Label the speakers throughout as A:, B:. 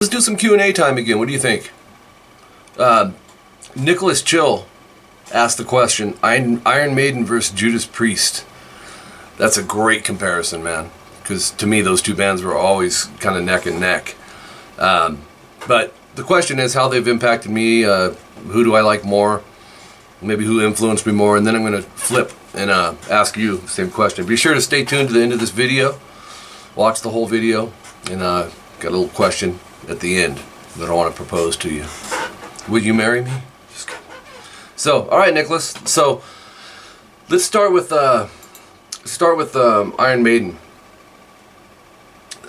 A: Let's do some Q&A time again. What do you think? Nicholas Chill asked the question, Iron Maiden versus Judas Priest. That's a great comparison, man. Because to me, those two bands were always kind of neck and neck. But the question is how they've impacted me. Who do I like more? Maybe who influenced me more? And then I'm going to flip and ask you the same question. Be sure to stay tuned to the end of this video. Watch the whole video. And got a little question at the end that I want to propose to you. Would you marry me? Just kidding. So, all right, Nicholas. So, let's start with Iron Maiden.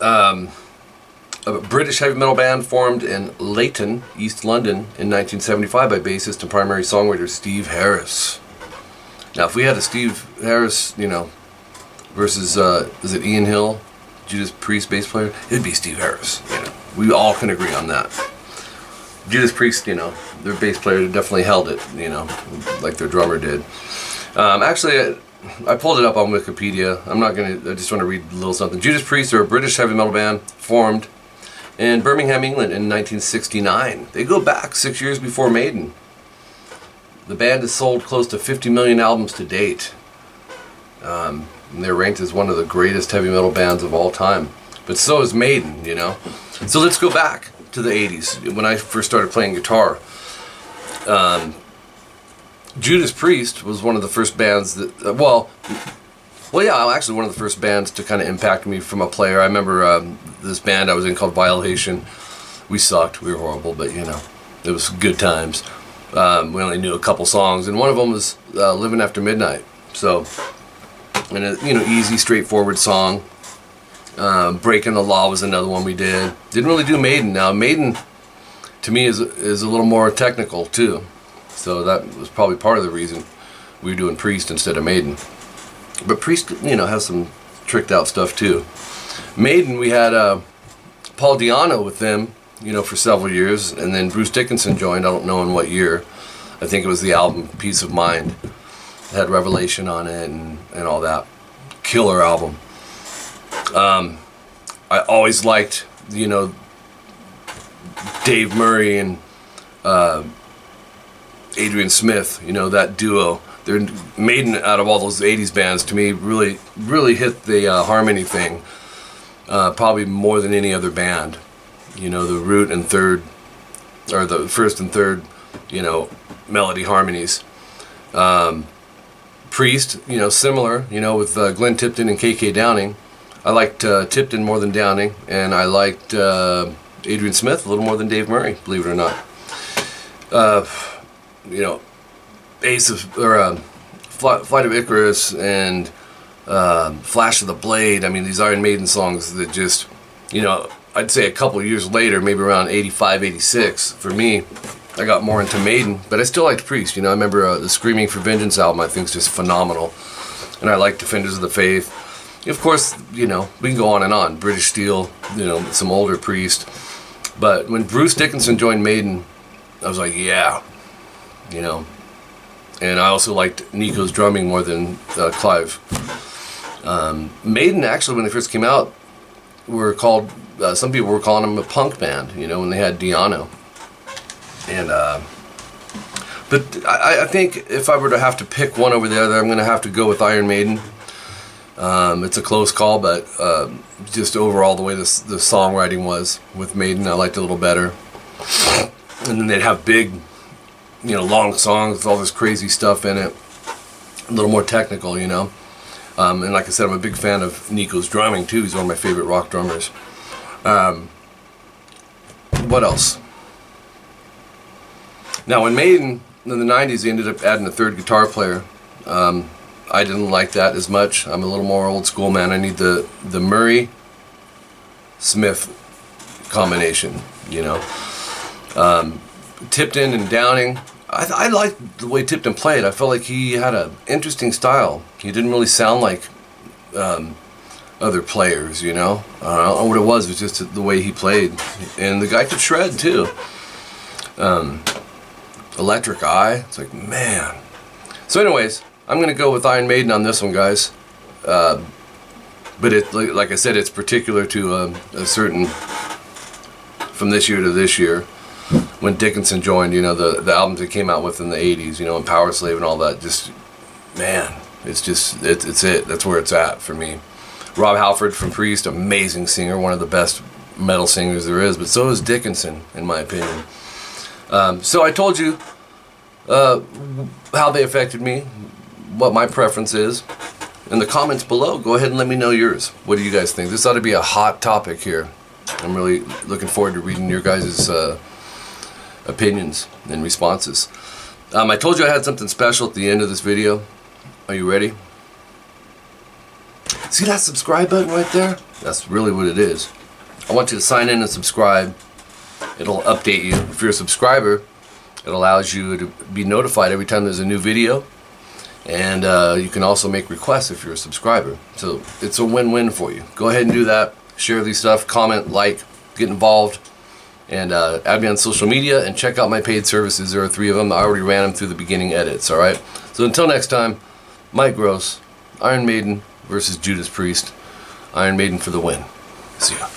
A: A British heavy metal band formed in Leyton, East London in 1975 by bassist and primary songwriter Steve Harris. Now, if we had a Steve Harris, you know, versus is it Ian Hill, Judas Priest bass player, it'd be Steve Harris. You know, we all can agree on that. Judas Priest, you know, their bass player definitely held it, you know, like their drummer did. Actually, I pulled it up on Wikipedia. I just want to read a little something. Judas Priest are a British heavy metal band formed in Birmingham, England in 1969. They go back 6 years before Maiden. The band has sold close to 50 million albums to date. And they're ranked as one of the greatest heavy metal bands of all time. But so is Maiden, you know. So let's go back to the 80s when I first started playing guitar. Judas Priest was one of the first bands that, actually one of the first bands to kind of impact me from a player. I remember this band I was in called Violation. We sucked, we were horrible, but you know, it was good times. We only knew a couple songs, and one of them was Living After Midnight. So, and a, you know, easy, straightforward song. Breaking the Law was another one we did. Didn't really do Maiden. Now, Maiden, to me, is a little more technical, too. So that was probably part of the reason we were doing Priest instead of Maiden. But Priest, you know, has some tricked out stuff too. Maiden, we had Paul Di'Anno with them, you know, for several years, and then Bruce Dickinson joined. I don't know in what year. I think it was the album Peace of Mind. It had Revelation on it and all that. Killer album. I always liked, you know, Dave Murray and Adrian Smith, you know, that duo. They're Maiden, out of all those 80s bands, to me, really hit the harmony thing, probably more than any other band. You know, the root and third, or the first and third, you know, melody harmonies. Priest, you know, similar, you know, with Glenn Tipton and K.K. Downing. I liked Tipton more than Downing, and I liked Adrian Smith a little more than Dave Murray, believe it or not. You know, Flight of Icarus and Flash of the Blade. I mean, these Iron Maiden songs that just, you know, I'd say a couple years later, maybe around 85, 86, for me, I got more into Maiden, but I still liked Priest. You know, I remember the Screaming for Vengeance album, I think is just phenomenal. And I like Defenders of the Faith. Of course, you know, we can go on and on. British Steel, you know, some older Priest. But when Bruce Dickinson joined Maiden, I was like, yeah, you know. And I also liked Nico's drumming more than Clive. Maiden, actually, when they first came out, were called, some people were calling them a punk band, you know, when they had Di'Anno. And, but I think if I were to have to pick one over the other, I'm going to have to go with Iron Maiden. It's a close call, but just overall the way the songwriting was with Maiden, I liked it a little better. And then they'd have big, you know, long songs with all this crazy stuff in it. A little more technical, you know. And like I said, I'm a big fan of Nico's drumming too. He's one of my favorite rock drummers. What else? Now, when Maiden, in the 90s, they ended up adding a third guitar player. I didn't like that as much. I'm a little more old school, man. I need the Murray-Smith combination, you know. Tipton and Downing, I liked the way Tipton played. I felt like he had an interesting style. He didn't really sound like other players, you know. I don't know what it was just the way he played. And the guy could shred, too. Electric Eye, it's like, man. So anyways, I'm going to go with Iron Maiden on this one, guys. But it, like I said, it's particular to a certain from this year to this year, when Dickinson joined, you know, the albums that came out with in the 80s, you know, and Power Slave and all that, just, man, it's just, it's it. That's where it's at for me. Rob Halford from Priest, amazing singer, one of the best metal singers there is, but so is Dickinson, in my opinion. So I told you how they affected me, what my preference is. In the comments below, go ahead and let me know yours. What do you guys think? This ought to be a hot topic here. I'm really looking forward to reading your guys' opinions and responses. I told you I had something special at the end of this video. Are you ready? See that subscribe button right there? That's really what it is. I want you to sign in and subscribe. It'll update you. If you're a subscriber, it allows you to be notified every time there's a new video. And you can also make requests if you're a subscriber. So it's a win-win for you. Go ahead and do that. Share these stuff, comment, like, get involved. And add me on social media and check out my paid services. There are 3 of them. I already ran them through the beginning edits, alright? So until next time, Mike Gross, Iron Maiden versus Judas Priest. Iron Maiden for the win. See ya.